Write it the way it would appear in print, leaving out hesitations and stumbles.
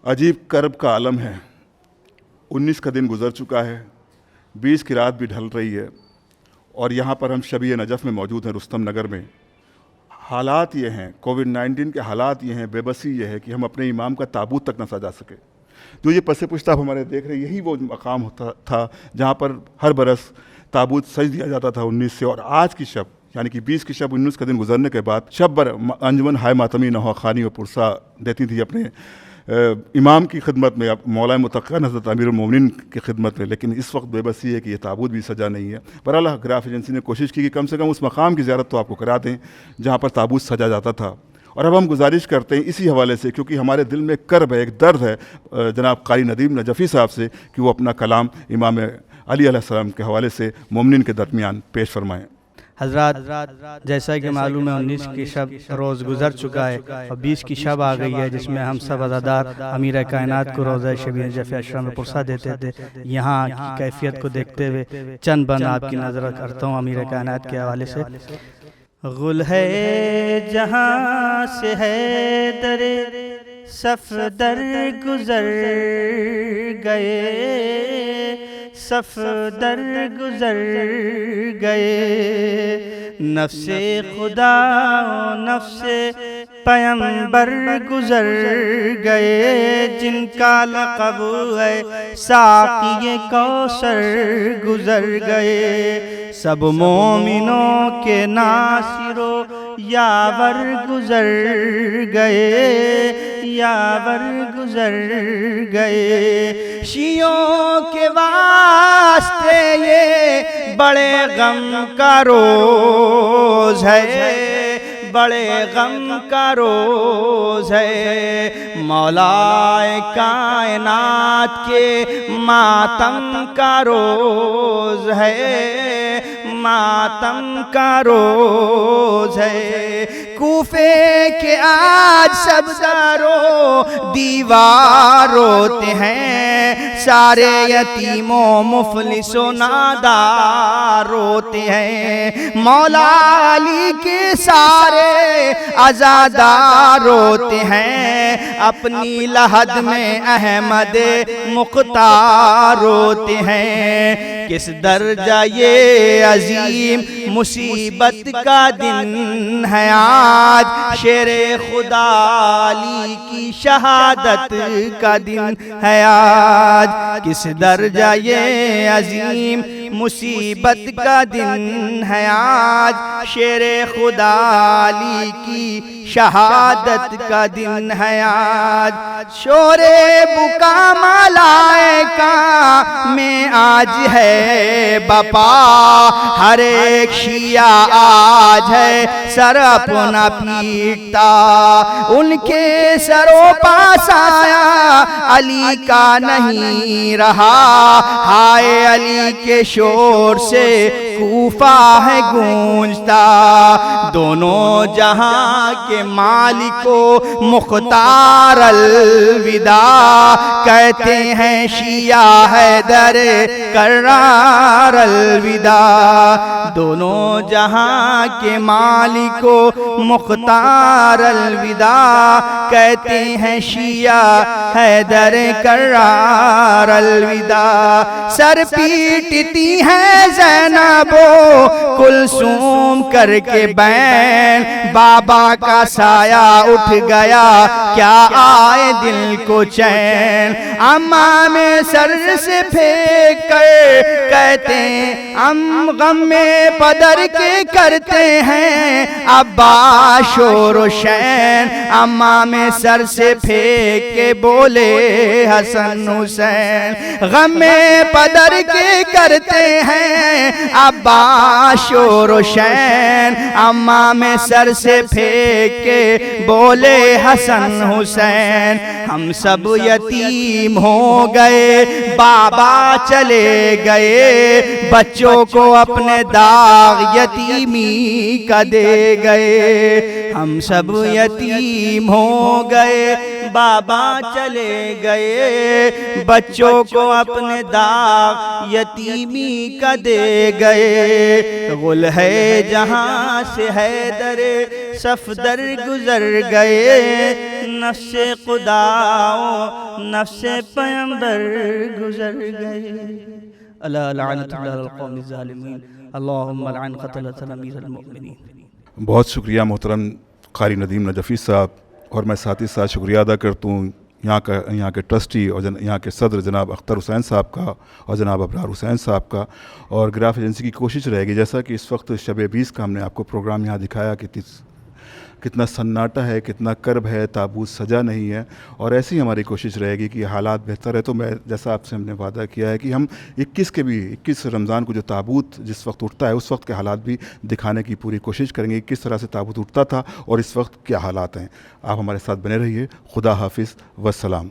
अजीब करब का आलम है। 19 का दिन गुजर चुका है, 20 की रात भी ढल रही है और यहाँ पर हम शबीए नजफ़ में मौजूद हैं, रुस्तम नगर में। हालात ये हैं, कोविड-19 के हालात ये हैं, बेबसी ये है कि हम अपने इमाम का ताबूत तक न सजा सके। जो ये पसे पुश्त आप हमारे देख रहे हैं, यही वो मकाम होता था जहाँ पर हर बरस ताबूत सज दिया जाता था 19 से। और आज की शब यानी कि 20 की शब 19 का दिन गुजरने के बाद शब बर अंजुमन हाय मातमी नवा खानी और पुरसा देती थी अपने इमाम की खिदमत में, मौला मुतक़्क़ा हज़रत अमीरुल मोमिनीन की खिदमत में। लेकिन इस वक्त बेबसी है कि ये ताबूत भी सजा नहीं है। बहरहाल ग्राफ एजेंसी ने कोशिश की कि कम से कम उस मकाम की ज़ियारत तो आपको करा दें जहाँ पर ताबूत सजा जाता था। और अब हम गुजारिश करते हैं इसी हवाले से, क्योंकि हमारे दिल में कर्ब है, एक दर्द है जनाब कारी नदीम नजफ़ी साहब से, कि वो अपना कलाम इमाम अली अलैहिस्सलाम के हवाले से मोमिनीन के दरमियान पेश फरमाएँ। हज़रात, जैसा कि मालूम है 19 की शब रोज़ गुज़र चुका है और 20 की शब आ गई है, जिसमें हम सब अज़ादार अमीर कायनात को रोज़ा शबीए नजफ़ अशरा में पुरसा देते थे। यहाँ की कैफियत को देखते हुए चंद बंद आपकी नज़र करता हूँ अमीर कायनात के हवाले से। गुल है जहाँ से है दरे सफदर गुज़र गए, सफदर गुज़र गए, नफ्से खुदा नफ्से पैगंबर गुज़र गए, जिनका लक़ब है साक़ी कौसर गुज़र गए। सब मोमिनों के नासिरो यावर गुज़र गए, यावर गुज़र गए। शियों के वास्ते ये बड़े गम का रोज़ है, बड़े गम का रोज़ है। मौलाए कायनात के मातम का रोज़ है, मातम का रोज़ है। कूफे के आज सब्ज़ारों दीवार रोते हैं, सारे यतीमों मुफलिसों नादार रोते हैं। मौला अली के सारे अज़ादार रोते हैं, अपनी लहद में अहमद मुख्तार रोते हैं। किस दर्जा ये अजीम मुसीबत का दिन है आज, शेरे खुदा अली की शहादत का दिन है आज। किस दर्जा ये अजीम मुसीबत का दिन है आज, शेरे खुदा अली की शहादत का दिन है आज। शोरे बुका मलाइका में आज है बपा, हर एक शिया आज है सर अपना पीटता। उनके सरों पास आया अली का नहीं रहा, हाय अली के शोर से कूफा है गूंजता। दोनों जहां के मालिको मुख्तार अलविदा, कहते हैं शिया हैदर कर्रार अलविदा। दोनों जहां के मालिको मुख्तार अलविदा, कहते हैं शिया हैदर कर्रार अलविदा। सर पीटती है ज़ैनबो कुलसूम करके बैन, बाबा का साया उठ गया क्या आए दिल को चैन। अम्मा में सर से फेंक कर कहते हम गम में पदर के करते हैं अब्बा शोर शैन। अम्मा में सर से फेंक के बोले हसन हुसैन, गम में पदर के करते हैं अब्बा शोर शैन। अम्मा में सर से फेंक के बोले हसन हुसैन। हम सब यतीम हो गए, बाबा चले गए, बच्चों को अपने दाग यतीमी का दे गए। हम सब यतीम हो गए, बाबा चले गए, बच्चों को अपने दाग यतीमी का दे गए। गुल है जहाँ से हैदर सफदर गुजर गए, نفس خدا و نفس پیغمبر گزر گئے الا لعنت اللہ علی القوم الظالمین اللہم لعن قتلۃ امیر المؤمنین. بہت شکریہ محترم قاری ندیم نجفی صاحب، اور میں ساتھ ہی ساتھ شکریہ ادا کرتا ہوں یہاں کے ٹرسٹی اور یہاں کے صدر جناب اختر حسین صاحب کا اور جناب ابرار حسین صاحب کا. اور گراف ایجنسی کی کوشش رہے گی، جیسا کہ اس وقت شب 20 کا ہم نے آپ کو پروگرام یہاں دکھایا کہ کتنا سناٹا ہے، کتنا کرب ہے، تابوت سجا نہیں ہے، اور ایسی ہماری کوشش رہے گی کہ حالات بہتر ہے. تو میں جیسا آپ سے ہم نے وعدہ کیا ہے کہ ہم 21 رمضان کو جو تابوت جس وقت اٹھتا ہے اس وقت کے حالات بھی دکھانے کی پوری کوشش کریں گے، کس طرح سے تابوت اٹھتا تھا اور اس وقت کیا حالات ہیں. آپ ہمارے ساتھ بنے رہیے. خدا حافظ والسلام.